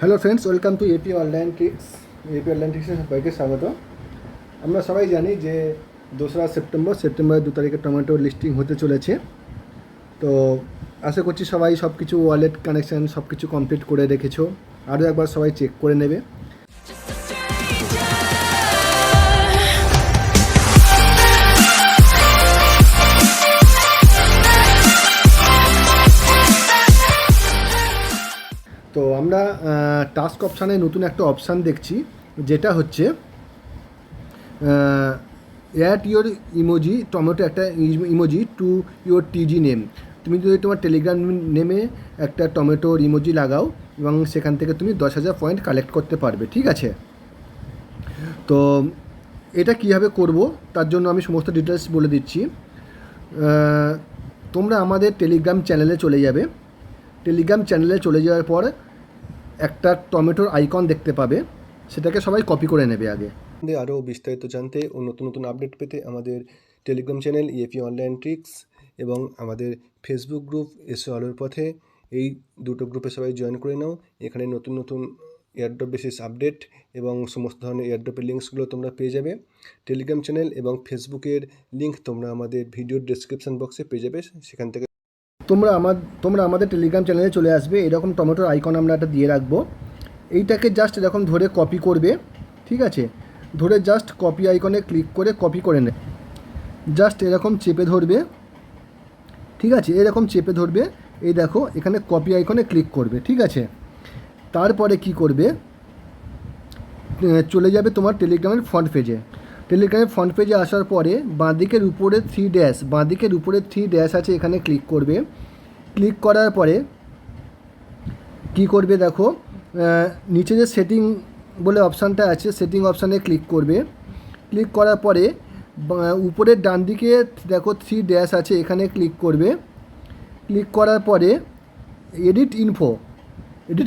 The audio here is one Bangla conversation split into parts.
Hello friends, welcome to AP online tricks. AP online ট্রিক্সে সবাইকে স্বাগত। আমরা সবাই জানি যে 2রা সেপ্টেম্বর 2 তারিখে টমেটো লিস্টিং হতে চলেছে। তো আশা করছি সবাই সব কিছু ওয়ালেট কানেকশান সব কিছু কমপ্লিট করে রেখেছো। আরও একবার সবাই চেক করে নেবে। তো আমরা টাস্ক অপশানে নতুন একটা অপশান দেখছি, যেটা হচ্ছে অ্যাড ইয়োর ইমোজি টমেটো, একটা ইমোজি টু ইয়োর টিজি নেম। তুমি যদি তোমার টেলিগ্রাম নেমে একটা টমেটোর ইমোজি লাগাও এবং সেখান থেকে তুমি 10,000 পয়েন্ট কালেক্ট করতে পারবে, ঠিক আছে? তো এটা কীভাবে করব তার জন্য আমি সমস্ত ডিটেলস বলে দিচ্ছি। তোমরা আমাদের টেলিগ্রাম চ্যানেলে চলে যাবে। টেলিগ্রাম চ্যানেলে চলে যাওয়ার পর একটা টমেটোর আইকন দেখতে পাবে, সেটাকে সবাই কপি করে নেবে আগে। আরও বিস্তারিত জানতে ও নতুন নতুন আপডেট পেতে আমাদের Telegram channel EAP online tricks এবং আমাদের ফেসবুক গ্রুপ এসো আলোর পথে, এই দুটো গ্রুপে সবাই জয়েন করে নাও। এখানে নতুন নতুন এয়ারড্রপ বেসিস আপডেট এবং সমস্ত ধরনের এয়ারড্রপের লিঙ্কসগুলো তোমরা পেয়ে যাবে। টেলিগ্রাম চ্যানেল এবং ফেসবুকের লিঙ্ক তোমরা আমাদের ভিডিওর ডেসক্রিপশন বক্সে পেয়ে যাবে। সেখান থেকে তোমরা আমাদের টেলিগ্রাম চ্যানেলে চলে আসবে। এরকম টমেটোর আইকন আমরা একটা দিয়ে রাখবো। এইটাকে জাস্ট এরকম ধরে কপি করবে, ঠিক আছে? ধরে জাস্ট কপি আইকনে ক্লিক করে কপি করে নেবে। জাস্ট এরকম চেপে ধরবে, ঠিক আছে? এরকম চেপে ধরবে, এই দেখো এখানে কপি আইকনে ক্লিক করবে, ঠিক আছে? তারপরে কি করবে, চলে যাবে তোমার টেলিগ্রামের ফ্রন্ট পেজে। টেলিগ্রামের ফ্রন্ট পেজে আসার পরে বাঁদিকের উপরে থ্রি ড্যাশ আছে, এখানে ক্লিক করবে। ক্লিক করার পরে কি করবে দেখো, নিচে যে সেটিং বলে অপশানটা আছে, সেটিং অপশানে ক্লিক করবে। ক্লিক করার পরে উপরের ডান দিকে দেখো থ্রি ড্যাশ আছে, এখানে ক্লিক করবে। ক্লিক করার পরে এডিট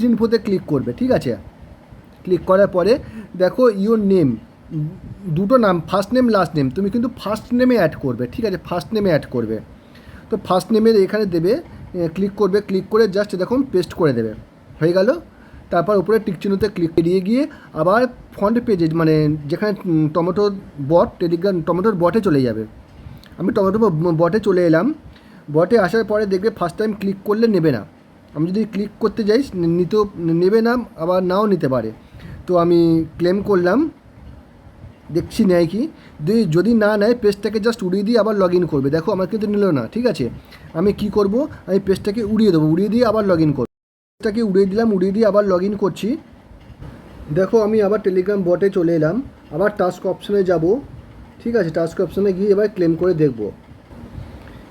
ইনফোতে ক্লিক করবে, ঠিক আছে? ক্লিক করার পরে দেখো ইওর নেম, দুটো নাম, ফার্স্ট নেম লাস্ট নেম, তুমি কিন্তু ফার্স্ট নেমে অ্যাড করবে, ঠিক আছে? ফার্স্ট নেমে অ্যাড করবে। তো ফার্স্ট নেমের এখানে দেবে, ক্লিক করবে, ক্লিক করে জাস্ট দেখুন পেস্ট করে দেবে, হয়ে গেল। তারপর উপরে টিকচিহ্নতে ক্লিক এড়িয়ে গিয়ে আবার ফ্রন্ট পেজে, মানে যেখানে টমেটোর বট, টেলিগ্রাম টমেটোর বটে চলে যাবে। আমি টমেটো বটে চলে এলাম। বটে আসার পরে দেখবে ফার্স্ট টাইম ক্লিক করলে নেবে না। আমি যদি ক্লিক করতে যাই নেবে না, আবার নাও নিতে পারে। তো আমি ক্লেম করলাম, দেখছি নেয় কি। যদি না নেয় পেজটাকে জাস্ট উড়িয়ে দিয়ে আবার লগ ইন করবে। দেখো আমার কিন্তু নিল না, ঠিক আছে? আমি কি করব, আমি পেজটাকে উড়িয়ে দেবো, উড়িয়ে দিয়ে আবার লগ ইন করবো। পেজটাকে উড়িয়ে দিলাম, উড়িয়ে দিয়ে আবার লগ ইন করছি। দেখো আমি আবার টেলিগ্রাম বটে চলে এলাম, আবার টাস্ক অপশানে যাব, ঠিক আছে? টাস্ক অপশানে গিয়ে এবার ক্লেম করে দেখব।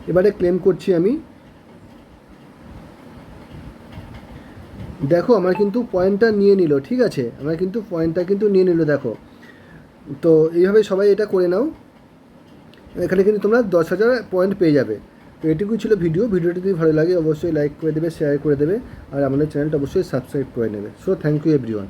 এবারে ক্লেম করছি আমি। দেখো আমার কিন্তু পয়েন্টটা নিয়ে নিল, ঠিক আছে? আমার কিন্তু পয়েন্টটা কিন্তু নিয়ে নিল, দেখো। তো এইভাবে সবাই এটা করে নাও। এখানে কিন্তু তোমরা 10,000 পয়েন্ট পেয়ে যাবে। তো এটুকুই ছিল ভিডিওটি যদি ভালো লাগে অবশ্যই লাইক করে দেবে, শেয়ার করে দেবে, আর আমাদের চ্যানেলটা অবশ্যই সাবস্ক্রাইব করে নেবে। So thank you everyone.